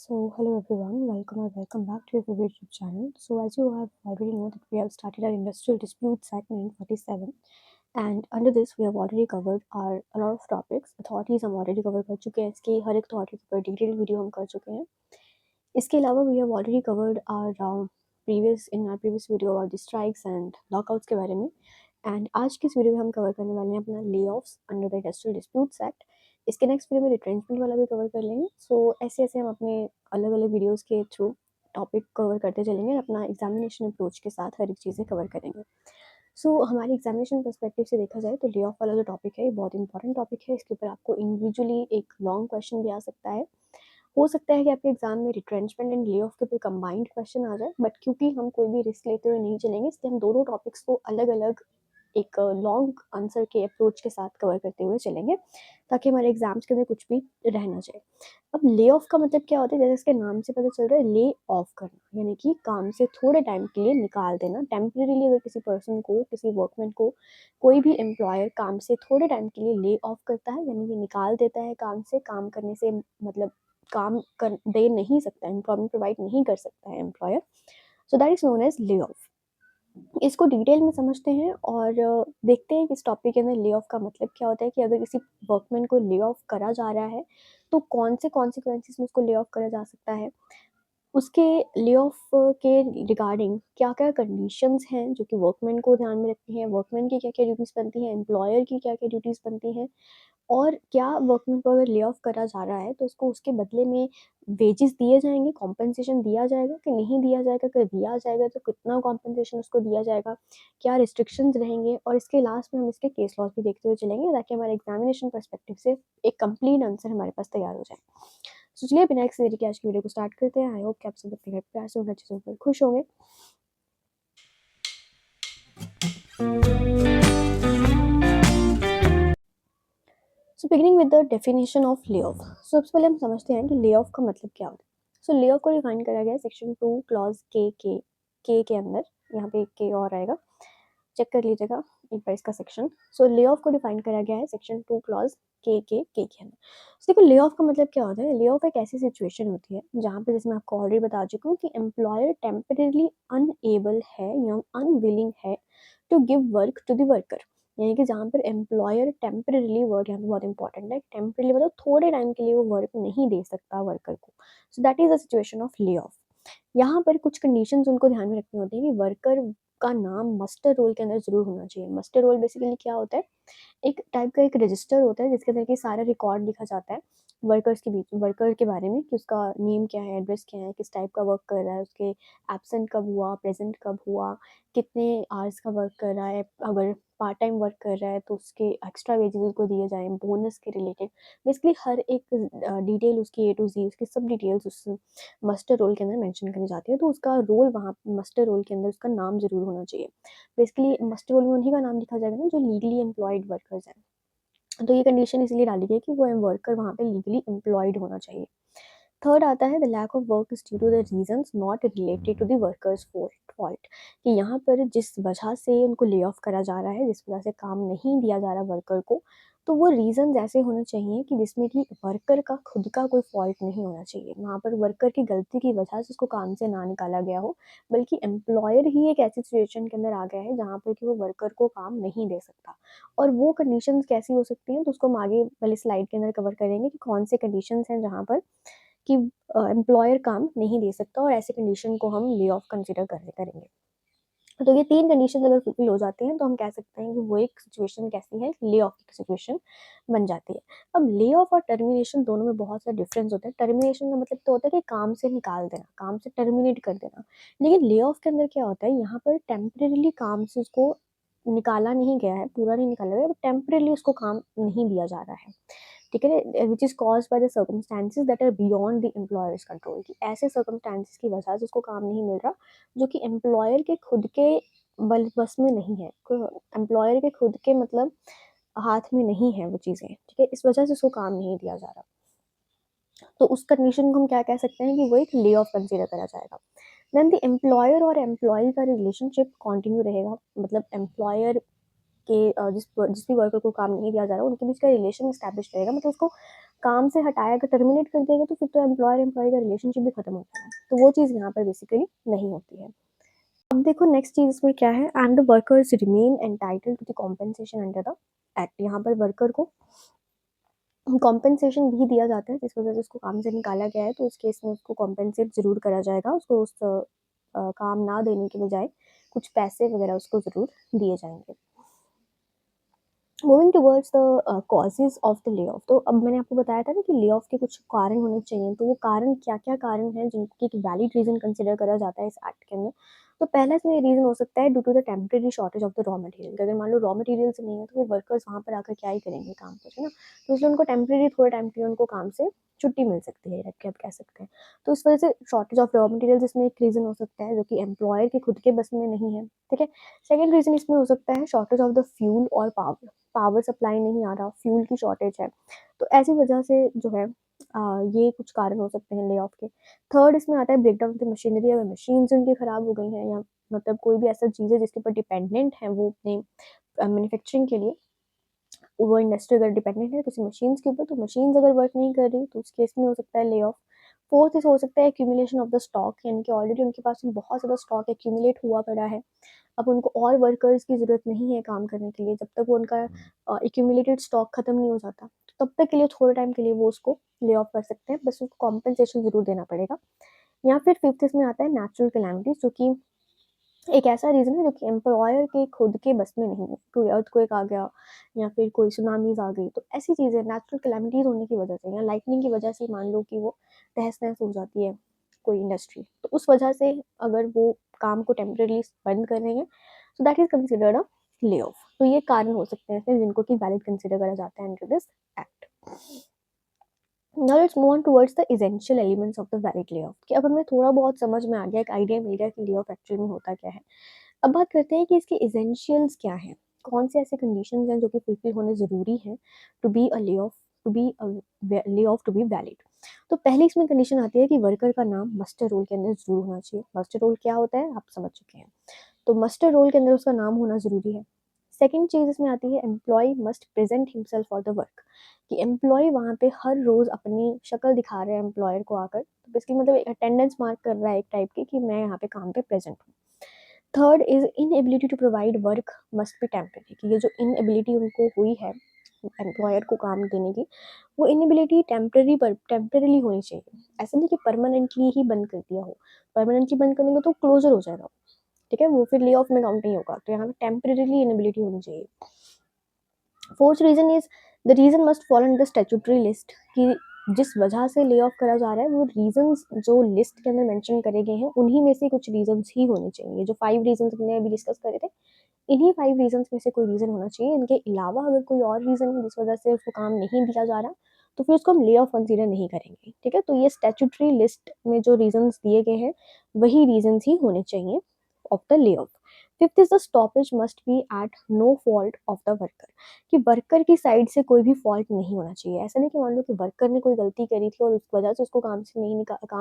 Hello everyone, welcome or welcome back to your favorite YouTube channel. So as you have already know that we have started our industrial dispute segment 47, and under this we have already covered our a lot of topics. Authorities हम already cover कर चुके हैं, इसकी हर एक authority पर detailed video हम कर चुके हैं. इसके अलावा we have already covered our previous video about the strikes and lockouts के बारे में. एंड आज की इस वीडियो में हम कवर करने वाले हैं अपना ले offs under the industrial disputes act. इसके नेक्स्ट वीडियो में रिट्रेंचमेंट वाला भी कवर कर लेंगे. सो ऐसे ऐसे हम अपने अलग अलग वीडियोस के थ्रू टॉपिक कवर करते चलेंगे और अपना एग्जामिनेशन अप्रोच के साथ हर एक चीज़ें कवर करेंगे. हमारे एग्जामिनेशन पर्सपेक्टिव से देखा जाए तो ले ऑफ वाला जो टॉपिक है ये बहुत इंपॉर्टेंट टॉपिक है. इसके ऊपर आपको इंडिविजुअली एक लॉन्ग क्वेश्चन भी आ सकता है. हो सकता है कि आपके एग्जाम में रिट्रेंचमेंट एंड ले ऑफ के ऊपर कंबाइंड क्वेश्चन आ जाए, बट क्योंकि हम कोई भी रिस्क लेते हुए नहीं चलेंगे इसलिए हम दोनों टॉपिक्स को अलग अलग एक लॉन्ग आंसर के अप्रोच के साथ कवर करते हुए चलेंगे ताकि हमारे एग्जाम्स के अंदर कुछ भी रह ना जाए. अब ले ऑफ का मतलब क्या होता है, जैसे इसके नाम से पता चल रहा है, ले ऑफ करना यानी कि काम से थोड़े टाइम के लिए निकाल देना. टेम्परेरीली अगर किसी पर्सन को, किसी वर्कमैन को कोई भी एम्प्लॉयर काम से थोड़े टाइम के लिए ले ऑफ करता है यानी कि निकाल देता है काम से, काम करने से मतलब काम कर दे नहीं सकता, एम्प्लॉयमेंट प्रोवाइड नहीं कर सकता है employer. So that is known as lay off. इसको डिटेल में समझते हैं और देखते हैं कि इस टॉपिक के अंदर ले ऑफ का मतलब क्या होता है, कि अगर किसी वर्कमैन को ले ऑफ करा जा रहा है तो कौन से कॉन्सिक्वेंसेस में उसको ले ऑफ करा जा सकता है, उसके ले ऑफ के रिगार्डिंग क्या क्या कंडीशंस हैं जो कि वर्कमैन को ध्यान में रखती हैं, वर्कमैन की क्या क्या ड्यूटीज़ बनती हैं, एम्प्लॉयर की क्या क्या ड्यूटीज़ बनती हैं, और क्या वर्कमैन को अगर ले ऑफ करा जा रहा है तो उसको उसके बदले में वेजेस दिए जाएंगे, कॉम्पनसेशन दिया जाएगा कि नहीं दिया जाएगा, अगर दिया जाएगा तो कितना कॉम्पनसेशन उसको दिया जाएगा, क्या रिस्ट्रिक्शंस रहेंगे, और इसके लास्ट में हम इसके केस लॉज भी देखते हुए चलेंगे ताकि हमारे एग्जामिनेशन पर्सपेक्टिव से एक कंप्लीट आंसर हमारे पास तैयार हो जाए. तो चलिए बिना किसी देरी के आज की वीडियो को स्टार्ट करते हैं. आई होप कि आप सब अपने घर पे प्यार से उन चीज़ों पर खुश होंगे. So beginning with the definition of lay off. सबसे पहले हम समझते हैं कि ले ऑफ का मतलब क्या होता है. ले ऑफ को डिफाइन करा गया है सेक्शन 2 क्लॉज के अंदर. यहाँ पे के और आएगा, चेक कर लीजिएगा एक बार इसका सेक्शन. ले ऑफ को डिफाइन करा गया है सेक्शन 2 क्लॉज के अंदर. देखो ले ऑफ का मतलब क्या होता है. ले ऑफ एक ऐसी सिचुएशन होती है जहाँ पे, जैसे मैं आपको ऑलरेडी बता चुकी हूँ, कि एम्प्लॉयर टेम्परेली अनएबल है या अनविलिंग है to give work to the worker. यानी कि जहाँ पर एम्प्लॉयर टेम्परेली, वर्ड यहाँ पे बहुत इंपॉर्टेंट है, टेम्परेली मतलब थोड़े टाइम के लिए वो वर्क नहीं दे सकता वर्कर को. सो that is the situation of lay off. यहाँ पर कुछ कंडीशंस उनको ध्यान में रखनी होती है कि वर्कर का नाम मस्टर रोल के अंदर जरूर होना चाहिए. मस्टर रोल बेसिकली क्या होता है, एक टाइप का एक रजिस्टर होता है जिसके अंदर कि सारा रिकॉर्ड लिखा जाता है वर्कर्स के बीच, वर्कर के बारे में, कि उसका नेम क्या है, एड्रेस क्या है, किस टाइप का वर्क कर रहा है, उसके एब्सेंट कब हुआ, प्रेजेंट कब हुआ, कितने आवर्स का वर्क कर रहा है, अगर पार्ट टाइम वर्क कर रहा है तो उसके एक्स्ट्रा वेजेस उसको दिए जाएँ, बोनस के रिलेटेड. बेसिकली हर एक डिटेल उसकी A to Z, उसकी सब डिटेल्स उस मस्टर रोल के अंदर मेंशन करी जाती है. तो उसका रोल वहाँ मस्टर रोल के अंदर उसका नाम ज़रूर होना चाहिए. बेसिकली मस्टर रोल में उन्हीं का नाम लिखा जाएगा ना जो लीगली एम्प्लॉयड वर्कर्स हैं. तो ये कंडीशन इसलिए डाली गई है कि वो वर्कर वहाँ पे लीगली एम्प्लॉयड होना चाहिए. थर्ड आता है the lack of work is due to the reasons not related to the worker's fault. कि यहाँ पर जिस वजह से उनको ले ऑफ करा जा रहा है, जिस वजह से काम नहीं दिया जा रहा वर्कर को, तो वो रीजंस ऐसे होने चाहिए कि जिसमें कि वर्कर का खुद का कोई फॉल्ट नहीं होना चाहिए. वहाँ पर वर्कर की गलती की वजह से उसको काम से ना निकाला गया हो, बल्कि एम्प्लॉयर ही एक ऐसी सिचुएशन के अंदर आ गया है जहाँ पर कि वो वर्कर को काम नहीं दे सकता. और वो कंडीशंस कैसी हो सकती हैं तो उसको हम आगे वाली स्लाइड के अंदर कवर करेंगे कि कौन से कंडीशंस हैं जहाँ पर कि एम्प्लॉयर काम नहीं दे सकता, और ऐसे कंडीशन को हम ले ऑफ कंसिडर करेंगे. तो ये 3 कंडीशन अगर फुलफिल हो जाती हैं तो हम कह सकते हैं कि वो एक सिचुएशन कैसी है, ले ऑफ की सिचुएशन बन जाती है. अब ले ऑफ और टर्मिनेशन दोनों में बहुत सा डिफरेंस होता है. टर्मिनेशन का मतलब तो होता है कि काम से निकाल देना, काम से टर्मिनेट कर देना. लेकिन ले ऑफ के अंदर क्या होता है, यहाँ पर टेम्परेली काम से उसको निकाला नहीं गया है, पूरा नहीं निकाला गया, टेम्परेली उसको काम नहीं दिया जा रहा है. ठीक है, which is cause by the circumstances that are beyond the employer's control. की ऐसे सर्कमस्टांसिस की वजह से उसको काम नहीं मिल रहा जो कि एम्प्लॉयर के खुद के बस में नहीं है, एम्प्लॉयर के खुद के मतलब हाथ में नहीं है वो चीज़ें. ठीक है, इस वजह से उसको काम नहीं दिया जा रहा. तो उस कंडीशन को हम क्या कह सकते हैं कि वो एक ले ऑफ कंसिडर करा जाएगा. देन द एम्प्लॉयर और एम्प्लॉय का रिलेशनशिप कंटिन्यू रहेगा. मतलब एम्प्लॉयर के जिस भी वर्कर को काम नहीं दिया जा रहा उनके बीच का रिलेशन स्टैब्लिश रहेगा, मतलब उसको काम से हटाएगा, टर्मिनेट कर देगा, तो फिर तो एम्प्लॉयर एम्प्लॉय का रिलेशनशिप भी खत्म हो जाएगा। तो वो चीज़ यहाँ पर बेसिकली नहीं होती है। अब देखो नेक्स्ट चीज़ इसमें क्या है, and the workers remain entitled to the compensation under the act. यहाँ पर वर्कर को कॉम्पेंसेशन भी दिया जाता है, जिस वजह से उसको काम से निकाला गया है, तो उस केस में उसको कॉम्पेंसेट ज़रूर करा जाएगा। उसको उस काम ना देने के बजाय कुछ पैसे वगैरह उसको ज़रूर दिए जाएंगे। Moving towards the causes of the lay off, तो अब मैंने आपको बताया था ना कि ले ऑफ के कुछ कारण होने चाहिए, तो वो कारण क्या क्या कारण हैं जिनकी एक वैलिड रीज़न कंसिडर करा जाता है इस एक्ट के अंदर। तो पहला इसमें रीज़न हो सकता है due to the temporary shortage of the raw material. अगर मान लो रॉ मटेरियल्स नहीं है तो फिर वर्कर्स वहाँ पर आकर क्या ही करेंगे काम पर, है ना। तो इसलिए उनको टेम्प्रेरी, थोड़े टाइम के लिए उनको काम से छुट्टी मिल सकती है, रख के आप कह सकते हैं। तो इस वजह से शॉर्टेज ऑफ रॉ मटेरियल्स इसमें एक रीज़न हो सकता है, जो कि एम्प्लॉयर के खुद के बस में नहीं है, ठीक है। सेकेंड रीज़न इसमें हो सकता है शॉर्टेज ऑफ द फ्यूल और पावर सप्लाई नहीं आ रहा, फ्यूल की शॉर्टेज है। तो ऐसी वजह से जो है ये कुछ कारण हो सकते हैं ले ऑफ के। थर्ड इसमें आता है ब्रेकडाउन ऑफ द मशीनरी। अगर मशीन्स उनकी ख़राब हो गई हैं, या मतलब कोई भी ऐसा चीज़ है जिसके ऊपर डिपेंडेंट है वो अपने मैन्युफैक्चरिंग के लिए, वो इंडस्ट्री अगर डिपेंडेंट है किसी मशीन्स के ऊपर, तो मशीन्स अगर वर्क नहीं कर रही तो उस केस में हो सकता है ले ऑफ। फोर्थ इस हो सकता है एक्यूमुलेशन ऑफ द स्टॉक, यानी कि ऑलरेडी उनके पास में बहुत ज़्यादा स्टॉक एक्यूमुलेट हुआ पड़ा है, अब उनको और वर्कर्स की ज़रूरत नहीं है काम करने के लिए। जब तक वो उनका एक्यूमुलेटेड स्टॉक खत्म नहीं हो जाता, तो तब तक के लिए थोड़े टाइम के लिए वो उसको ले ऑफ कर सकते हैं, बस उसको कॉम्पेंसेशन ज़रूर देना पड़ेगा। या फिर फिफ्थ इसमें आता है नेचुरल कैलामिटीज़, जो कि एक ऐसा रीज़न है जो कि एम्प्लॉयर के खुद के बस में नहीं है। कोई अर्थक्वेक आ गया या फिर कोई सुनामीज़ आ गई, तो ऐसी चीज़ें नेचुरल कैलामिटीज़ होने की वजह से, या लाइटनिंग की वजह से मान लो कि वो तहस-नहस हो जाती है कोई इंडस्ट्री, तो उस वजह से अगर वो काम को टेम्परेरीली बंद कर रहे हैं, so that is considered a ले ऑफ। तो ये कारण हो सकते हैं इसमें जिनको कि वैलिड कंसिडर करा जाता है under this act. Now let's move on towards the essential elements of the valid lay off, कि अब हमें थोड़ा बहुत समझ में आ गया, एक आइडिया मिल गया कि ले ऑफ एक्चुअल में होता क्या है। अब बात करते हैं कि इसके एसेंशियल्स क्या हैं, कौन से ऐसे कंडीशंस हैं जो कि फुलफिल होने ज़रूरी हैं to be a lay off, to be a lay off to be valid. तो पहली इसमें कंडीशन आती है कि वर्कर का नाम मस्टर रोल के अंदर ज़रूर होना चाहिए। मस्टर रोल क्या होता है आप समझ चुके हैं, तो मस्टर रोल के अंदर उसका नाम होना ज़रूरी है। सेकेंड चीज़ इसमें आती है employ must present himself for the work, कि एम्प्लॉय वहाँ पे हर रोज़ अपनी शक्ल दिखा रहे हैं एम्प्लॉयर को आकर, तो बेसिकली मतलब एक अटेंडेंस मार्क कर रहा है एक टाइप की कि मैं यहाँ पे काम पे प्रेजेंट हूँ। Third is inability to provide work must be temporary, कि ये जो इनएबिलिटी उनको हुई है एम्प्लॉयर को काम देने की, वो इनएबिलिटी टेम्परेरीली होनी चाहिए। ऐसा नहीं कि परमानेंटली ही बंद कर दिया हो, परमानेंटली बंद करने को तो क्लोजर हो जाएगा, ठीक है, वो फिर ले ऑफ में काउंट नहीं होगा। तो यहाँ पे टेम्परेरीली इनएबिलिटी होनी चाहिए। Fourth reason is the reason must follow in the statutory list, कि जिस वजह से ले ऑफ करा जा रहा है वो रीजंस जो लिस्ट के अंदर मेंशन करे गए हैं उन्हीं में से कुछ रीजंस ही होने चाहिए। जो 5 रीजंस हमने अभी डिस्कस करे थे, इन्हीं 5 रीजंस में से कोई रीजन होना चाहिए। इनके अलावा अगर कोई और रीजन है जिस वजह से उसको काम नहीं दिया जा रहा, तो फिर उसको हम ले ऑफ कंसीडर नहीं करेंगे, ठीक है। तो ये स्टेचुटरी लिस्ट में जो रीजंस दिए गए हैं वही रीजंस ही होने चाहिए of the lay off. Fifth is the stoppage must be at no fault of the worker, कि वर्कर की साइड से कोई भी फॉल्ट नहीं होना चाहिए। ऐसा नहीं कि मान लो कि वर्कर ने कोई गलती करी थी और उस वजह से उसको काम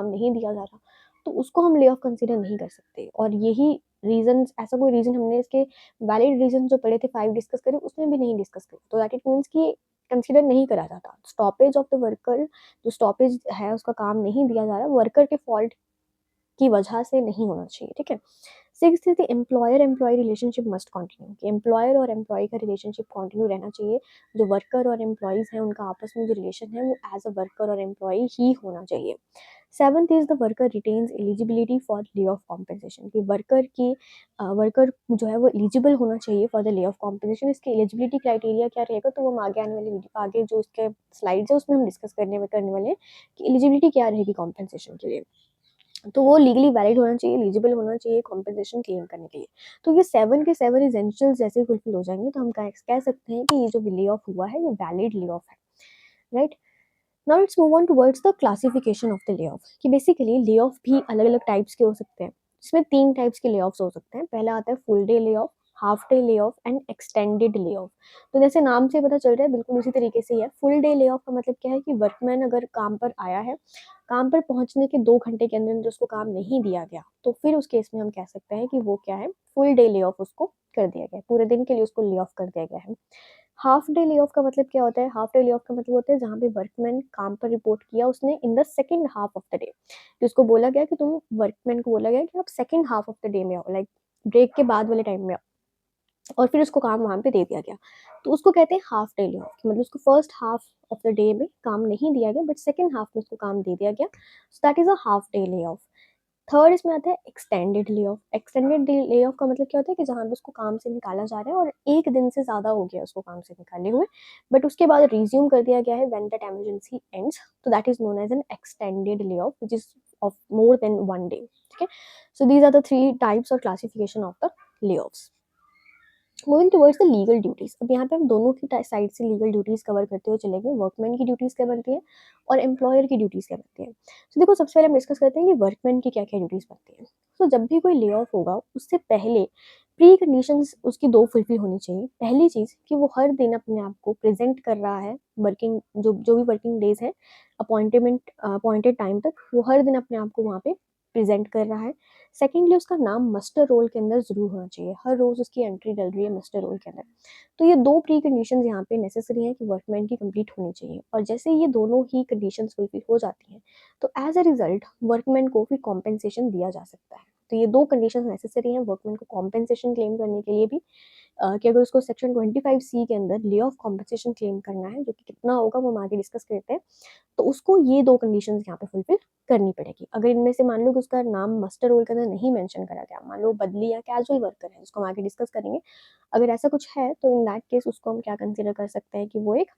नहीं दिया जा रहा, तो उसको हम ले ऑफ कंसीडर नहीं कर सकते। और यही रीजन, ऐसा कोई रीजन हमने इसके वैलिड रीजन जो पढ़े थे 5 डिस्कस करे, उसमें भी नहीं डिस्कस करे, तो दैट इट मीन्स कि कंसीडर नहीं करा जाता। स्टॉपेज ऑफ द वर्कर, जो स्टॉपेज है उसका काम नहीं दिया जा रहा, वर्कर के फॉल्ट की वजह से नहीं होना चाहिए, ठीक है। Sixth is the employer employ relationship must continue, कि एम्प्लॉयर और एम्प्लॉय का रिलेशनशिप कंटिन्यू रहना चाहिए। जो वर्कर और एम्प्लॉयज़ हैं उनका आपस में जो रिलेशन है वो एज अ वर्कर और एम्प्लॉय ही होना चाहिए। Seventh is the worker retains eligibility for lay off compensation, कि वर्कर जो है वो एलिजिबल होना चाहिए for the lay of compensation. इसके एलिजिबिलिटी क्राइटेरिया क्या रहेगा, तो वो हम आगे आने वाली वीडियो, आगे जो इसके स्लाइड्स है उसमें हम डिस्कस करने वाले हैं कि एलिजिबिलिटी क्या रहेगी कॉम्पेंसेशन के लिए। तो वो लीगली वैलिड होना चाहिए, एलिजिबल होना चाहिए कॉम्पेंसेशन क्लेम करने के लिए। तो ये 7 के 7 एसेंशियल्स जैसे फुलफिल हो जाएंगे, तो हम कह सकते हैं कि ये जो ले ऑफ हुआ है ये वैलिड ले ऑफ है, right. Now let's move on towards the classification of the lay of, कि बेसिकली ले ऑफ भी अलग अलग टाइप्स के हो सकते हैं। इसमें 3 टाइप्स के ले ऑफ्स हो सकते हैं। पहला आता है full day lay off, half day lay off and extended lay off. तो जैसे नाम से पता चल रहा है बिल्कुल उसी तरीके से ही है। फुल डे ले ऑफ का मतलब क्या है कि वर्कमैन अगर काम पर आया है, काम पर पहुंचने के 2 घंटे के अंदर अंदर उसको काम नहीं दिया गया, तो फिर उस केस में हम कह सकते हैं कि वो क्या है, फुल डे ले ऑफ उसको कर दिया गया है, पूरे दिन के लिए उसको ले ऑफ कर दिया गया है। हाफ डे ले ऑफ का मतलब क्या होता है? हाफ डे ले ऑफ का मतलब होता है जहाँ पे वर्कमैन काम पर रिपोर्ट किया उसने in the second half of the day, कि उसको बोला गया कि तुम, वर्कमैन को बोला गया कि आप second half of the day में आओ, लाइक ब्रेक के बाद वाले टाइम में आओ, और फिर उसको काम वहाँ पे दे दिया गया, तो उसको कहते हैं हाफ डे ले ऑफ। मतलब उसको first half of the day में काम नहीं दिया गया बट सेकंड हाफ में उसको काम दे दिया गया, सो that is a half day lay off. Third इसमें आता है extended lay of. Extended lay of का मतलब क्या होता है कि जहाँ पे उसको काम से निकाला जा रहा है और एक दिन से ज़्यादा हो गया उसको काम से निकाले हुए, बट उसके बाद रिज्यूम कर दिया गया है व्हेन दैट इमरजेंसी एंड्स, तो that is known as an extended lay off which is of more than one day. ठीक है, so these are the three types और classification of the lay offs. Moving towards the legal duties, अब यहाँ पे हम दोनों की side से लीगल ड्यूटीज कवर करते हुए चलेंगे। वर्कमैन की ड्यूटीज क्या बनती है और एम्प्लॉयर की ड्यूटीज क्या बनती है। तो देखो, सबसे पहले हम डिस्कस करते हैं कि वर्कमैन की क्या क्या ड्यूटीज बनती है। तो जब भी कोई ले ऑफ होगा उससे पहले प्री कंडीशंस उसकी दो फुलफिल होनी चाहिए। पहली चीज कि वो हर दिन अपने आप को प्रेजेंट कर रहा है, वर्किंग जो जो भी वर्किंग डेज है अपॉइंटेड टाइम तक, वो हर दिन अपने आप को वहाँ पे प्रेजेंट कर रहा है। सेकेंडली उसका नाम मस्टर रोल के अंदर जरूर होना चाहिए, हर रोज उसकी एंट्री डल रही है मस्टर रोल के अंदर। तो ये दो प्री कंडीशन यहाँ पे नेसेसरी हैं कि वर्कमैन की कंप्लीट होनी चाहिए, और जैसे ये दोनों ही कंडीशन फुलफिल हो जाती हैं तो एज अ रिजल्ट वर्कमैन को फिर कॉम्पेंसेशन दिया जा सकता है। तो ये दो कंडीशन नेसेसरी हैं वर्कमैन को कॉम्पेंसेशन क्लेम करने के लिए भी, कि अगर उसको सेक्शन 25C के अंदर ले ऑफ कॉम्पेंसेशन क्लेम करना है, जो कि कितना होगा वो हम आगे डिस्कस करते हैं, तो उसको ये दो कंडीशंस यहाँ पे फुलफिल करनी पड़ेगी। अगर इनमें से मान लो कि उसका नाम मस्टर रोल के अंदर नहीं मेंशन करा गया, मान लो बदली या कैजुअल वर्कर है, जिसको हम आगे डिस्कस करेंगे, अगर ऐसा कुछ है तो इन दैट केस उसको हम क्या कंसिडर कर सकते हैं कि वो एक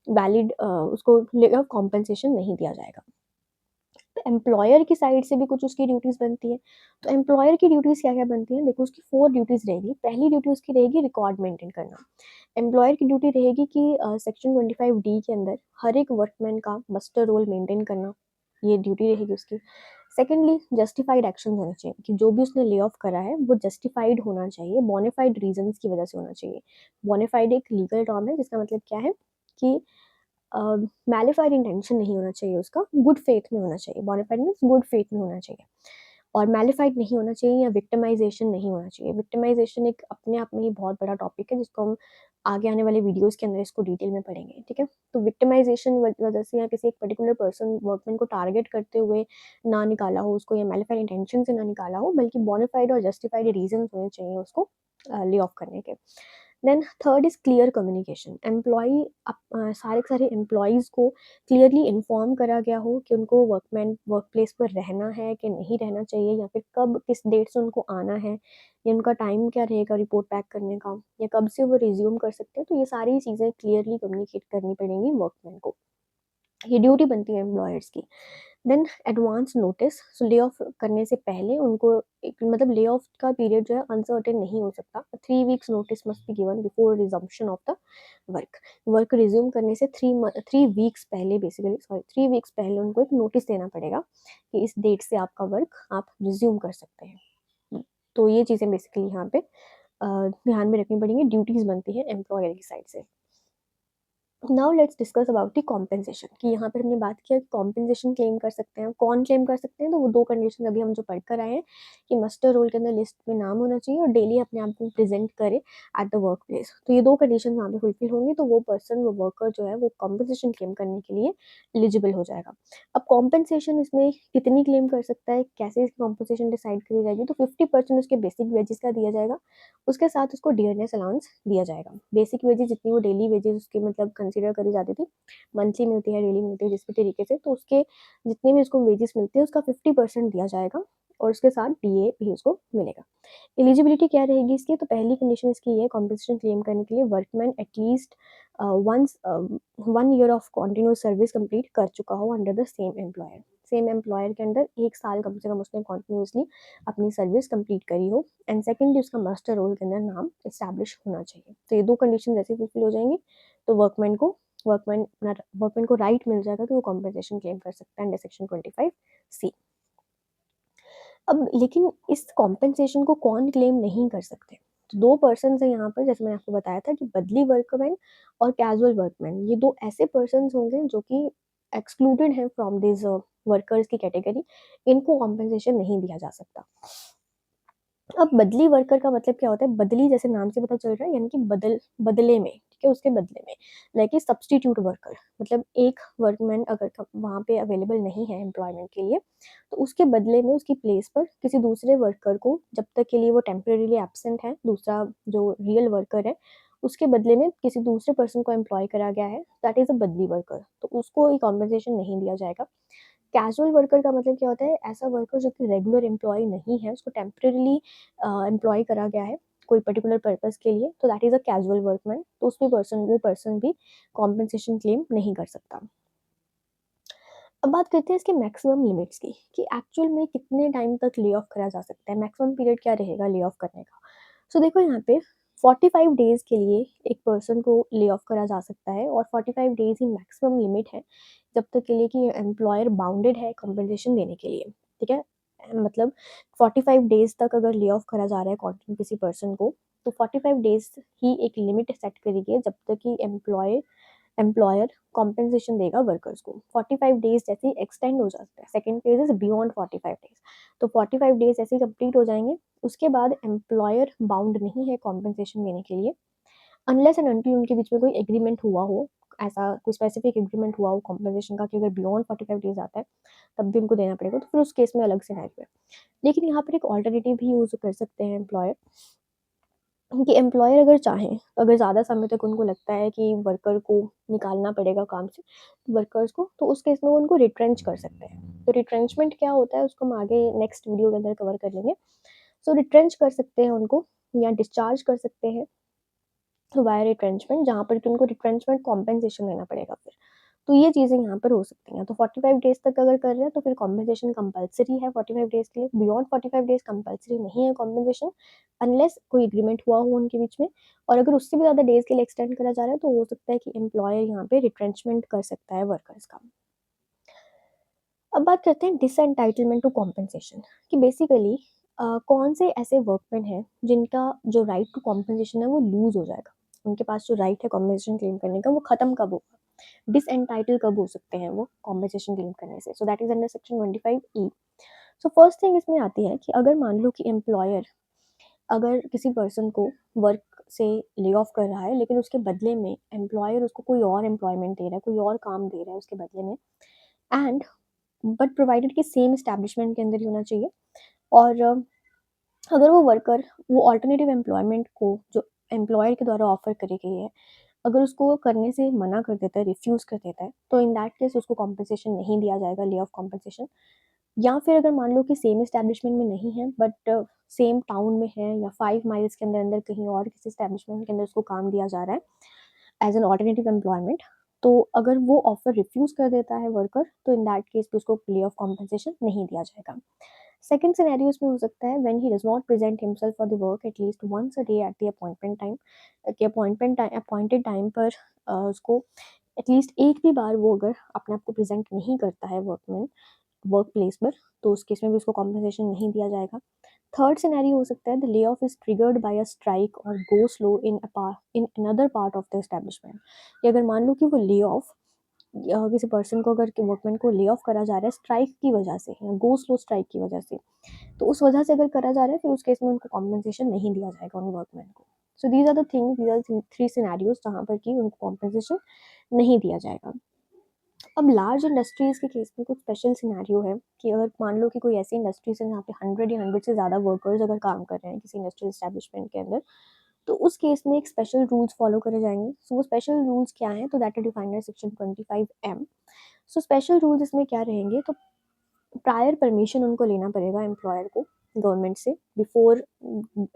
वैलिड, उसको ले ऑफ कॉम्पेंसेशन नहीं दिया जाएगा। तो एम्प्लॉयर की साइड से भी कुछ उसकी ड्यूटीज बनती है। तो एम्प्लॉयर की ड्यूटीज क्या क्या बनती है, देखो उसकी 4 ड्यूटीज रहेगी। पहली ड्यूटी उसकी रहेगी रिकॉर्ड मेंटेन करना। एम्प्लॉयर की ड्यूटी रहेगी कि सेक्शन 25D के अंदर हर एक वर्कमैन का मस्टर रोल मेंटेन करना, ये ड्यूटी रहेगी उसकी। सेकेंडली जस्टिफाइड एक्शन होने चाहिए, कि जो भी उसने ले ऑफ करा है वो जस्टिफाइड होना चाहिए, बोनाफाइड रीजंस की वजह से होना चाहिए। बोनाफाइड एक लीगल टर्म है जिसका मतलब क्या है कि मैलिफाइड इंटेंशन नहीं होना चाहिए उसका, गुड फेथ में होना चाहिए। बोनाफाइड मीन्स गुड फेथ में होना चाहिए, और मैलिफाइड नहीं होना चाहिए, या विक्टिमाइजेशन नहीं होना चाहिए। विक्टिमाइजेशन एक अपने आप में ही बहुत बड़ा टॉपिक है जिसको हम आगे आने वाले वीडियोस के अंदर इसको डिटेल में पढ़ेंगे। ठीक है, तो विक्टिमाइजेशन वजह से या किसी एक पर्टिकुलर पर्सन वर्कमैन को टारगेट करते हुए ना निकाला हो उसको, या मैलिफाइड इंटेंशन से ना निकाला हो, बल्कि बोनाफाइड और जस्टिफाइड रीजन होने चाहिए उसको ले ऑफ करने के। Then third is clear communication. Employee सारे के सारे एम्प्लॉयज़ को क्लियरली इन्फॉर्म करा गया हो कि उनको वर्क प्लेस पर रहना है कि नहीं रहना चाहिए, या फिर कब किस डेट से उनको आना है, या उनका टाइम क्या रहेगा रिपोर्ट बैक करने का, या कब से वो रिज्यूम कर सकते हैं। तो ये सारी चीज़ें क्लियरली कम्युनिकेट करनी पड़ेंगी वर्कमैन को, ये ड्यूटी बनती है एम्प्लॉयर्स की। देन एडवांस नोटिस, सो ले ऑफ करने से पहले उनको एक, मतलब ले ऑफ का पीरियड जो है अनसर्टेन नहीं हो सकता। 3 weeks notice must be given before resumption of the work. Work resume करने से 3 वीक्स पहले, बेसिकली सॉरी 3 वीक्स पहले उनको एक नोटिस देना पड़ेगा कि इस डेट से आपका वर्क आप रिज्यूम कर सकते हैं। तो ये चीज़ें बेसिकली यहाँ पे ध्यान में रखनी पड़ेंगी, ड्यूटीज़ बनती है एम्प्लॉयर की साइड से। Now let's discuss about the compensation, कि यहाँ पर हमने बात किया कि कॉम्पेंसेशन क्लेम कर सकते हैं, कौन क्लेम कर सकते हैं। तो वो दो कंडीशन अभी हम जो पढ़ कर आए हैं कि मस्टर रोल के अंदर लिस्ट में नाम होना चाहिए और डेली अपने आप को प्रेजेंट करे एट द वर्क प्लेस। तो ये दो कंडीशन वहाँ पे फुलफिल होंगी तो वो पर्सन, वो वर्कर जो है वो कॉम्पेंसेशन क्लेम करने के लिए एलिजिबल हो जाएगा। अब कॉम्पेंसेशन इसमें कितनी क्लेम कर सकता है, कैसे इसकी कॉम्पेंसेशन डिसाइड करी जाएगी, तो 50% उसके बेसिक वेजेस का दिया जाएगा, उसके साथ उसको डियरनेस अलाउंस दिया जाएगा। बेसिक वेजेस जितनी वो डेली वेजेस उसकी मतलब कंसीडर करी जाती थी, मंथली मिलती है, डेली मिलती है, जिस भी तरीके से, तो उसके जितने भी उसको वेजेस मिलते हैं उसका 50% दिया जाएगा, और उसके साथ डीए भी उसको मिलेगा। एलिजिबिलिटी क्या रहेगी इसकी, तो पहली कंडीशन इसकी है कॉम्पेंसेशन क्लेम करने के लिए workman at least once 1 year of continuous service complete कर चुका हो under the same employer. Same employer के अंदर 1 साल कम से कम उसने कॉन्टिन्यूसली अपनी सर्विस कंप्लीट करी हो, एंड सेकेंडली उसका मास्टर रोल के अंदर नाम इस्टेब्लिश होना चाहिए। तो ये दो कंडीशन जैसे फुलफिल हो जाएंगी तो वर्कमैन को राइट मिल जाएगा कि वो कॉम्पेंसेशन क्लेम कर सकता है अंडर सेक्शन 25C। अब लेकिन इस कॉम्पेंसेशन को कौन क्लेम नहीं कर सकते, तो दो पर्सन है यहाँ पर, जैसे मैंने आपको बताया था कि बदली वर्कमैन और कैजुअल वर्कमैन, ये दो ऐसे पर्सन होंगे जो कि एक्सक्लूडेड हैं फ्रॉम दिस वर्कर्स की कैटेगरी, इनको कॉम्पेंसेशन नहीं दिया जा सकता। अब बदली वर्कर का मतलब क्या होता है, बदली जैसे नाम से पता चल रहा है, यानी कि बदले में, ठीक है, उसके बदले में लाइक ए सब्सटीट्यूट वर्कर, मतलब एक वर्कमैन अगर वहाँ पे अवेलेबल नहीं है एम्प्लॉयमेंट के लिए, तो उसके बदले में उसकी प्लेस पर किसी दूसरे वर्कर को, जब तक के लिए वो टेम्परेरीली एब्सेंट है, दूसरा जो रियल वर्कर है, उसके बदले में किसी दूसरे पर्सन को एम्प्लॉय करा गया है, दैट इज़ अ बदली वर्कर, तो उसको कोई कॉम्पनसेशन नहीं दिया जाएगा। कैजुअल वर्कर का मतलब क्या होता है, ऐसा वर्कर जो कि रेगुलर एम्प्लॉय नहीं है, उसको टेम्परेरीली एम्प्लॉय करा गया है कोई पर्टिकुलर पर्पस के लिए, तो that is a casual workman, तो उसमें वो पर्सन भी कॉम्पनसेशन क्लेम नहीं कर सकता। अब बात करते हैं इसके मैक्सिमम लिमिट्स की, कि एक्चुअल में कितने टाइम तक ले ऑफ करा जा सकता है, मैक्सिमम पीरियड क्या रहेगा ले ऑफ करने का। सो देखो यहाँ पे 45 डेज़ के लिए एक पर्सन को ले ऑफ करा जा सकता है, और 45 डेज़ ही मैक्सिमम लिमिट है जब तक के लिए कि एम्प्लॉयर बाउंडेड है कंपनसेशन देने के लिए, ठीक है। मतलब 45 डेज़ तक अगर ले ऑफ करा जा रहा है किसी पर्सन को, तो 45 डेज़ ही एक लिमिट सेट करेगी जब तक कि एम्प्लॉयर कॉम्पेंसेशन देगा वर्कर्स को। 45 डेज जैसे एक्सटेंड हो जाता है, second phase is beyond 45 days, तो 45 डेज ऐसे कंप्लीट हो जाएंगे, उसके बाद एम्प्लॉयर बाउंड नहीं है कॉम्पेंसेशन देने के लिए, अनलेस एंड अनटिल उनके बीच में कोई एग्रीमेंट हुआ हो, ऐसा कोई स्पेसिफिक एग्रीमेंट हुआ हो कॉम्पेंसेशन का कि अगर बियॉन्ड 45 डेज आता है तब भी उनको देना पड़ेगा, तो फिर उस केस में अलग से है। लेकिन यहाँ पर एक ऑल्टरनेटिव भी यूज़ कर सकते हैं एम्प्लॉयर, कि एम्प्लॉयर अगर चाहें, तो अगर ज़्यादा समय तक उनको लगता है कि वर्कर को निकालना पड़ेगा काम से, वर्कर्स को, तो उस केस में वो उनको रिट्रेंच कर सकते हैं। तो रिट्रेंचमेंट क्या होता है उसको हम आगे नेक्स्ट वीडियो के अंदर कवर कर लेंगे। सो रिट्रेंच कर सकते हैं उनको, या डिस्चार्ज कर सकते हैं वाया रिट्रेंचमेंट, जहाँ पर कि उनको रिट्रेंचमेंट कॉम्पेंसेशन देना पड़ेगा फिर। तो ये चीज़ें यहाँ पर हो सकती हैं। तो 45 डेज़ तक अगर कर रहे हैं तो फिर कॉम्पेंसेशन कंपल्सरी है 45 डेज़ के लिए, बियॉन्ड 45 डेज़ कंपल्सरी नहीं है कॉम्पेंसेशन, अनलेस कोई एग्रीमेंट हुआ हो उनके बीच में, और अगर उससे भी ज़्यादा डेज़ के लिए एक्सटेंड करा जा रहा है तो हो सकता है कि एम्प्लॉयर यहाँ पे रिट्रेंचमेंट कर सकता है वर्कर्स का। अब बात करते हैं डिसएंटाइटलमेंट टू कॉम्पेंसेशन, कि बेसिकली कौन से ऐसे वर्कमैन हैं जिनका जो राइट टू कॉम्पेंसेशन है वो लूज़ हो जाएगा, उनके पास जो राइट है कॉम्पेंसेशन क्लेम करने का वो ख़त्म कब होगा, डिसएंटाइटल कब हो सकते हैं वो कॉम्पेंसेशन क्लेम करने से। सो that is under section 25E। So first thing इसमें आती है कि अगर मान लो कि एम्प्लॉयर अगर किसी पर्सन को वर्क से ले ऑफ कर रहा है, लेकिन उसके बदले में एम्प्लॉयर उसको कोई और एम्प्लॉयमेंट दे रहा है, कोई और काम दे रहा है उसके बदले में, एंड बट प्रोवाइडेड कि सेम इस्टेब्लिशमेंट के अंदर ही होना चाहिए, और अगर वो वर्कर वो अल्टरनेटिव एम्प्लॉयमेंट को जो एम्प्लॉयर के द्वारा ऑफर करी गई है, अगर उसको करने से मना कर देता है, रिफ्यूज़ कर देता है, तो इन दैट केस उसको कॉम्पेंसेशन नहीं दिया जाएगा, ले ऑफ कॉम्पेंसेशन। या फिर अगर मान लो कि सेम एस्टेब्लिशमेंट में नहीं है, बट सेम टाउन में है, या 5 माइल्स के अंदर अंदर कहीं और किसी एस्टेब्लिशमेंट के अंदर उसको काम दिया जा रहा है एज एन ऑल्टरनेटिव एम्प्लॉयमेंट, तो अगर वो ऑफर रिफ्यूज़ कर देता है वर्कर, तो इन दैट केस भी उसको ले ऑफ कॉम्पेंसेशन नहीं दिया जाएगा। सेकंड सिनेरियो इसमें हो सकता है when he does not present himself for the work at least once a day at the appointment time, कि अपॉइंटेड टाइम पर उसको एटलीस्ट एक भी बार वो अगर अपने आप को प्रेजेंट नहीं करता है वर्क प्लेस पर, तो उस केस में भी उसको कॉम्पेंसेशन नहीं दिया जाएगा। थर्ड सिनेरियो हो सकता है the lay off is triggered by a strike और go slow in another part of the establishment, या अगर मान लो कि वो ले ऑफ किसी पर्सन को अगर वर्कमैन को ले ऑफ करा जा रहा है स्ट्राइक की वजह से या गो स्लो स्ट्राइक की वजह से, तो उस वजह से अगर करा जा रहा है फिर उस केस में उनको कॉम्पेंसेशन नहीं दिया जाएगा उन वर्कमैन को। So these are the things, these are 3 scenarios जहाँ पर कि उनको कॉम्पेंसेशन नहीं दिया जाएगा। अब लार्ज इंडस्ट्रीज़ के केस में कुछ स्पेशल सिनेरियो है, कि अगर मान लो कि कोई ऐसी इंडस्ट्रीज है जहाँ पे 100 या 100 से ज़्यादा वर्कर्स अगर काम कर रहे हैं किसी इंडस्ट्रियल एस्टेब्लिशमेंट के अंदर, तो उस केस में एक स्पेशल रूल्स फॉलो करे जाएंगे। सो वो स्पेशल रूल्स क्या हैं, तो that are defined by section 25M। So special rules इसमें क्या रहेंगे, तो प्रायर परमिशन उनको लेना पड़ेगा एम्प्लॉयर को गवर्नमेंट से before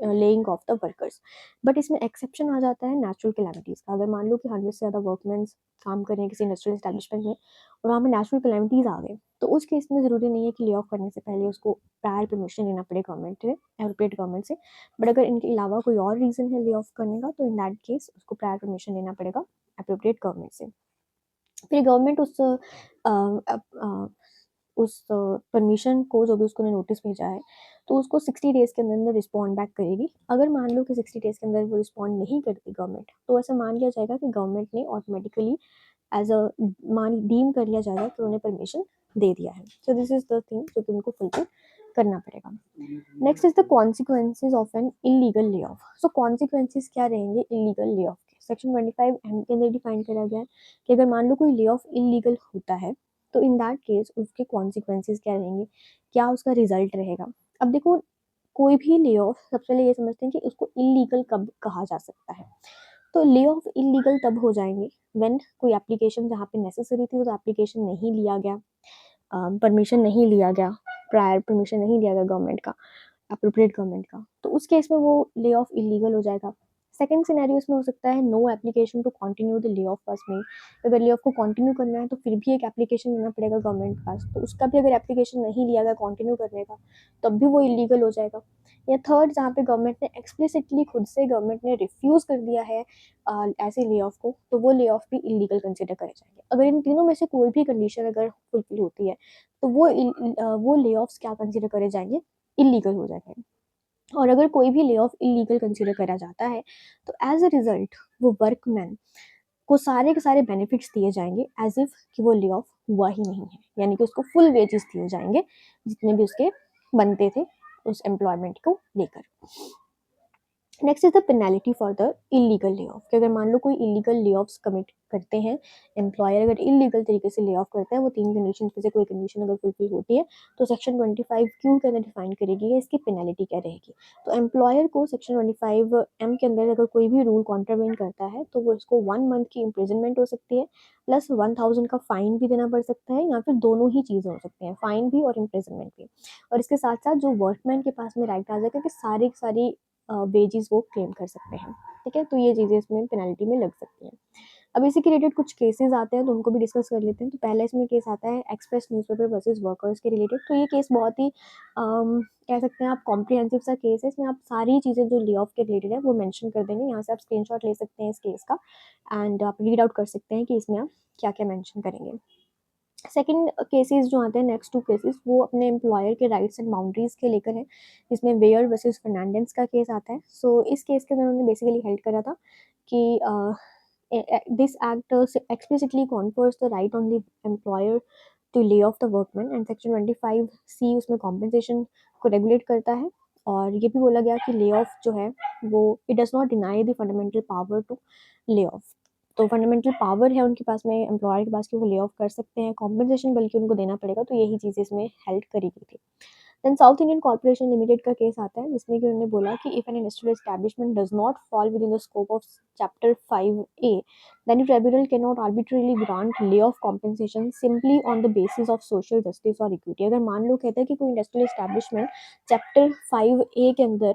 laying of the workers. But इसमें एक्सेप्शन आ जाता है नेचुरल कैलामिटीज़ का। अगर मान लो कि 100 से ज़्यादा वर्कमैन्स काम कर रहे हैं किसी इंडस्ट्रियल एस्टेब्लिशमेंट में और वहाँ पे नेचुरल कैलामिटीज़ आ गए, तो उस केस में ज़रूरी नहीं है कि ले ऑफ करने से पहले उसको प्रायर परमिशन लेना पड़े गवर्नमेंट से, एप्रोप्रिएट गवर्नमेंट से। बट अगर इनके अलावा कोई और रीज़न है ले ऑफ करने का, तो इन दैट केस उसको प्रायर परमिशन लेना पड़ेगा एप्रोप्रिएट गवर्नमेंट से। फिर गवर्नमेंट उस परमिशन को, जो भी उसको नोटिस भेजा है, तो उसको 60 डेज़ के अंदर अंदर रिस्पॉन्ड बैक करेगी। अगर मान लो कि 60 डेज़ के अंदर वो रिस्पॉन्ड नहीं करती गवर्नमेंट, तो ऐसा मान लिया जाएगा कि गवर्नमेंट ने ऑटोमेटिकली एज अ मान डीम कर लिया जाएगा कि उन्हें परमिशन दे दिया है। So this is the thing जो कि उनको फुलफिल करना पड़ेगा। Next is the consequences of an illegal lay off. So consequences क्या रहेंगे इलीगल ले ऑफ के। सेक्शन 25M के अंदर डिफाइन करा गया है कि अगर मान लो कोई ले ऑफ इलीगल होता है तो इन दैट केस उसके कॉन्सिक्वेंसेज क्या रहेंगे, क्या उसका रिजल्ट रहेगा। अब देखो, कोई भी ले ऑफ सबसे पहले ये समझते हैं कि उसको इलीगल कब कहा जा सकता है। तो ले ऑफ इलीगल तब हो जाएंगे व्हेन कोई एप्लीकेशन जहाँ पे नेसेसरी थी उस एप्लीकेशन नहीं लिया गया, परमिशन नहीं लिया गया, प्रायर परमिशन नहीं लिया गया गवर्नमेंट का, अप्रोप्रिएट गवर्नमेंट का, तो उस केस में वो ले ऑफ इलीगल हो जाएगा। सेकंड सिनेरियो इसमें हो सकता है no application to continue the lay off first में। अगर ले ऑफ को कंटिन्यू करना है तो फिर भी एक एप्लीकेशन लेना पड़ेगा गवर्नमेंट के पास, तो उसका भी अगर एप्लीकेशन नहीं लिया गया कंटिन्यू करने का तब भी वो इलीगल हो जाएगा। या थर्ड, जहाँ पे गवर्नमेंट ने एक्सप्लिसिटली खुद से गवर्नमेंट ने रिफ्यूज़ कर दिया है ऐसे ले ऑफ को, तो वो ले ऑफ भी इलीगल कंसिडर करे जाएंगे। अगर इन तीनों में से कोई भी कंडीशन अगर फुलफिल होती है तो वो ले ऑफ्स क्या कंसिडर करे जाएंगे, इलीगल हो जाएंगे। और अगर कोई भी ले ऑफ इलीगल कंसिडर करा जाता है तो एज अ रिजल्ट वो वर्कमैन को सारे के सारे बेनिफिट्स दिए जाएंगे एज इफ कि वो ले ऑफ हुआ ही नहीं है, यानी कि उसको फुल वेजेस दिए जाएंगे जितने भी उसके बनते थे उस एम्प्लॉयमेंट को लेकर। Next is the penalty for the illegal lay off, कि अगर मान लो कोई इलीगल ले ऑफ्स कमिट करते हैं, एम्प्लॉयर अगर इलीगल तरीके से ले ऑफ करते हैं, वो तीन कंडीशन में से कोई कंडीशन अगर फुलफिल होती है तो सेक्शन 25Q के अंदर डिफाइन करेगी कि इसकी पेनल्टी क्या रहेगी। तो एम्प्लॉयर को सेक्शन 25M के अंदर अगर कोई भी रूल कॉन्ट्रावेन करता है तो वो इसको 1 मंथ की इम्प्रिजनमेंट हो सकती है प्लस 1000 का फाइन भी देना पड़ सकता है, या फिर दोनों ही चीज़ें हो सकती हैं, फाइन भी और इम्प्रिजनमेंट भी। और इसके साथ साथ जो वर्कमैन के पास में राइट आ जाएगा कि सारी की सारी वेजेस वो क्लेम कर सकते हैं। ठीक है, तो ये चीज़ें इसमें पेनल्टी में लग सकती हैं। अब इसी के रिलेटेड कुछ केसेस आते हैं तो उनको भी डिस्कस कर लेते हैं। तो पहले इसमें केस आता है एक्सप्रेस न्यूज़पेपर वर्सेस वर्कर्स के रिलेटेड। तो ये केस बहुत ही कह सकते हैं आप कॉम्प्रिहेंसिव सा केस है। इसमें आप सारी चीज़ें जो ले ऑफ के रिलेटेड है वो मेंशन कर देंगे। यहाँ से आप स्क्रीनशॉट ले सकते हैं इस केस का एंड आप रीड आउट कर सकते हैं कि इसमें आप क्या क्या मेंशन करेंगे। सेकंड केसेस जो आते हैं, नेक्स्ट 2 केसेस, वो अपने एम्प्लॉयर के राइट्स एंड बाउंड्रीज के लेकर है। इसमें वेयर वर्सेस फर्नांडेस का केस आता है। सो इस केस के अंदर उन्होंने बेसिकली हेल्ड करा था कि this act explicitly confers the right on the employer to lay off the workman, and section 25C उसमें कॉम्पेंसेशन को रेगुलेट करता है। और ये भी बोला गया कि ले ऑफ जो है वो it does not deny the fundamental power to lay off. तो फंडामेंटल पावर है उनके पास में, एम्प्लॉयर के पास, कि वो ले ऑफ कर सकते हैं, कॉम्पेंसेशन बल्कि उनको देना पड़ेगा। तो यही चीज़ इसमें हेल्ड करी गई थी। Then South Indian corporation limited का केस आता है जिसमें कि उन्होंने बोला कि if an industrial establishment does not fall within the scope of chapter 5A, then a tribunal cannot arbitrarily grant layoff compensation simply on the basis of social justice or equity। अगर मान लो कहते हैं कि कोई industrial establishment chapter 5A के अंदर,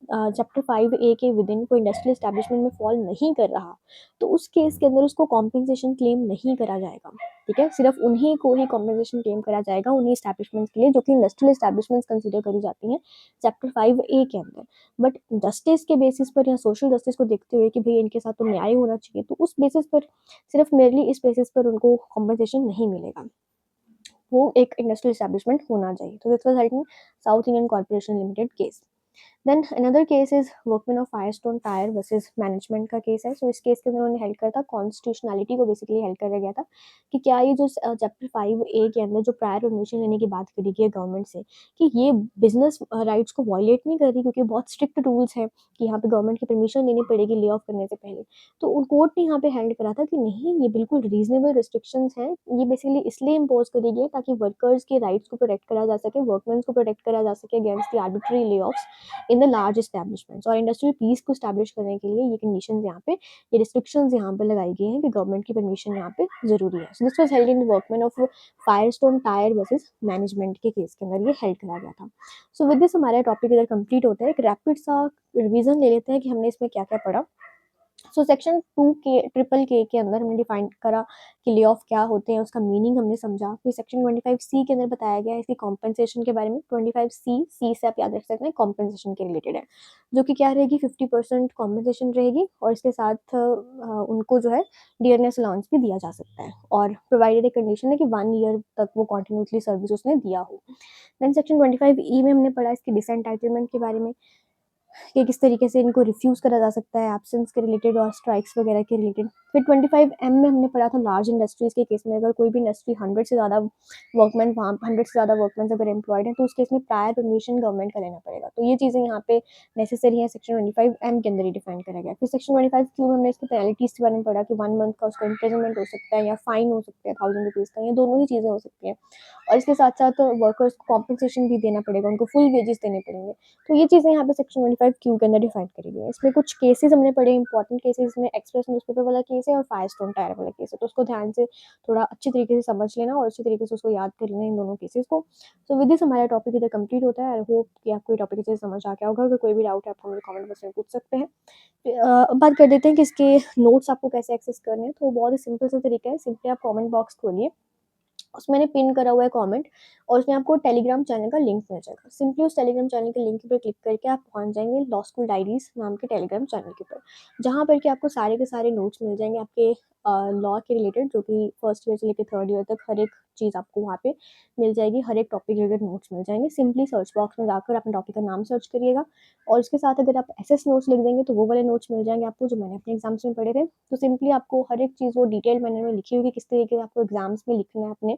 chapter 5A के with in कोई इंडस्ट्रियल एस्टैब्लिशमेंट में फॉल नहीं कर रहा, तो उस केस के अंदर उसको कॉम्पेंसेशन क्लेम नहीं करा जाएगा। ठीक है, सिर्फ उन्हीं को ही कॉम्पेंसेशन क्लेम करा जाएगा, उन्हीं एस्टैब्लिशमेंट्स के लिए जो कि इंडस्ट्रियल एस्टैब्लिशमेंट्स कंसिडर करी जाती हैं चैप्टर 5A के अंदर। बट जस्टिस के बेसिस पर या सोशल जस्टिस को देखते हुए कि भाई इनके साथ तो न्याय होना चाहिए, तो उस बेसिस पर, सिर्फ मेरली इस बेसिस पर उनको कॉम्पेंसेशन नहीं मिलेगा, वो एक इंडस्ट्रियल एस्टैब्लिशमेंट होना चाहिए। तो this was held in South Indian corporation limited case. Then another case is workman of Firestone tyre versus management का केस है। सो इस केस के अंदर उन्होंने हेल्ड करा था, कॉन्स्टिट्यूशनलिटी को बेसिकली हेल्ड करा गया था कि क्या ये जो चैप्टर 5A के अंदर जो प्रायर परमिशन लेने की बात करी गई है गवर्नमेंट से, कि ये बिजनेस राइट्स को वायलेट नहीं कर रही, क्योंकि बहुत स्ट्रिक्ट रूल्स है कि यहाँ पे गवर्नमेंट की परमिशन लेनी पड़ेगी ले ऑफ करने से पहले। तो कोर्ट ने यहाँ पे हेल्ड करा था कि नहीं, ये बिल्कुल रीजनेबल रिस्ट्रिक्शंस हैं, ये बेसिकली इसलिए इम्पोज करी गई है ताकि वर्कर्स के राइट्स को प्रोटेक्ट करा जा सके, वर्कमैन को प्रोटेक्ट करा जा सके अगेंस्ट द आर्बिट्री ले offs in the large establishments. और इंडस्ट्रियल पीस को स्टैब्लिश करने के लिए ये कंडीशंस यहाँ पे, ये रिस्ट्रिक्शंस यहाँ पे लगाई गई हैं कि गवर्नमेंट की परमिशन यहाँ पे जरूरी है। So this was held in workman of Firestone tyre versus management के केस के अंदर ये हेल्ड करा गया था। सो विद दिस हमारा टॉपिक इधर कंप्लीट होता है। एक रैपिड सा रिवीजन ले लेते हैं कि हमने इसमें क्या क्या पढ़ा। सो सेक्शन 2 के अंदर हमने डिफाइन करा कि ले ऑफ क्या होते हैं, उसका मीनिंग हमने समझा। फिर सेक्शन 25C के अंदर बताया गया है इसकी कॉम्पेंसेशन के बारे में। 25C से आप याद रख सकते हैं कॉम्पेंसेशन के रिलेटेड है, जो कि क्या रहेगी, 50% कॉम्पेंसेशन रहेगी और इसके साथ उनको जो है डियरनेस अलाउंस भी दिया जा सकता है, और प्रोवाइडेड एक कंडीशन है कि 1 ईयर तक वो कॉन्टिन्यूसली सर्विस उसने दिया हो। देन सेक्शन 25E में हमने पढ़ा इसकी डिसएंटाइटलमेंट के बारे में। कि किस तरीके से इनको रिफ्यूज़ करा जा सकता है एब्सेंस के रिलेटेड और स्ट्राइक्स वगैरह के रिलेटेड। फिर 25M में हमने पढ़ा था लार्ज इंडस्ट्रीज़ के केस में, अगर कोई भी इंडस्ट्री 100 से ज़्यादा वर्कमैन वहाँ 100 से ज़्यादा वर्कमैन्स अगर एम्प्लॉयड हैं तो उस केस में प्रायर परमिशन गवर्नमेंट का लेना पड़ेगा। तो ये चीज़ें यहाँ पे नेसेसरी है, सेक्शन 25M के अंदर ही डिफाइन करा गया है। फिर सेक्शन 25Q में हमने इसकी पेनल्टीज़ के बारे में पढ़ा कि 1 मंथ का उसका इम्प्रिजनमेंट हो सकता है या फाइन हो सकता है 1000 रुपीज़ का, ये दोनों ही चीज़ें हो सकती हैं। और इसके साथ-साथ वर्कर्स को कॉम्पेंसेशन भी देना पड़ेगा, उनको फुल वेजेस देने पड़ेंगे। तो ये चीज़ें यहाँ पे सेक्शन 25Q के अंदर डिफाइन करी गई है। इसमें कुछ केसेस हमने पढ़े इंपॉर्टेंट केसेस में, एक्सप्रेस न्यूज़पेपर वाला केस है और फायरस्टोन टायर वाला केस है, तो उसको ध्यान से थोड़ा अच्छी तरीके से समझ लेना और अच्छी तरीके से उसको याद कर लेना इन दोनों केसेस को। सो विद दिस हमारा टॉपिक इधर कंप्लीट होता है। आई होप कि आपको ये टॉपिक अच्छे से समझ आ गया होगा। अगर कोई भी डाउट है आप हमें कमेंट बॉक्स में पूछ सकते हैं। अब बात कर देते हैं कि इसके नोट्स आपको कैसे एक्सेस करने हैं। तो बहुत ही सिंपल सा तरीका है, सिंपली आप कमेंट बॉक्स खोलिए, उसमें मैंने पिन करा हुआ है कमेंट और उसमें आपको टेलीग्राम चैनल का लिंक मिल जाएगा। सिंपली उस टेलीग्राम चैनल के लिंक पर क्लिक करके आप पहुंच जाएंगे लॉ स्कूल डायरीज नाम के टेलीग्राम चैनल के ऊपर, जहाँ पर कि आपको सारे के सारे नोट्स मिल जाएंगे आपके लॉ के रिलेटेड, जो कि फर्स्ट ईयर से लेकर थर्ड ईयर तक हर एक चीज़ आपको वहाँ पे मिल जाएगी, हर एक टॉपिक रिलेटेड नोट्स मिल जाएंगे। सिंपली सर्च बॉक्स में जाकर अपने टॉपिक का नाम सर्च करिएगा और इसके साथ अगर आप एसएस नोट्स लिख देंगे तो वो वाले नोट्स मिल जाएंगे आपको जो मैंने अपने एग्जाम्स में पढ़े थे। तो सिंपली आपको हर एक चीज़ वो डिटेल मैनर में लिखी होगी किस तरीके से आपको एग्जाम्स में लिखना है अपने,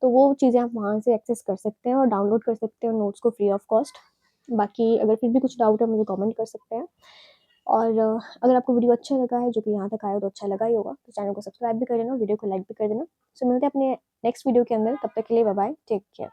तो वो चीज़ें आप वहाँ से एक्सेस कर सकते हैं और डाउनलोड कर सकते हैं नोट्स को फ्री ऑफ कॉस्ट। बाकी अगर फिर भी कुछ डाउट है मुझे कमेंट कर सकते हैं। और अगर आपको वीडियो अच्छा लगा है, जो कि यहाँ तक आया हो तो अच्छा लगा ही होगा, तो चैनल को सब्सक्राइब भी कर देना, वीडियो को लाइक भी कर देना। सो मिलते हैं अपने नेक्स्ट वीडियो के अंदर, तब तक के लिए बाय बाय, टेक केयर।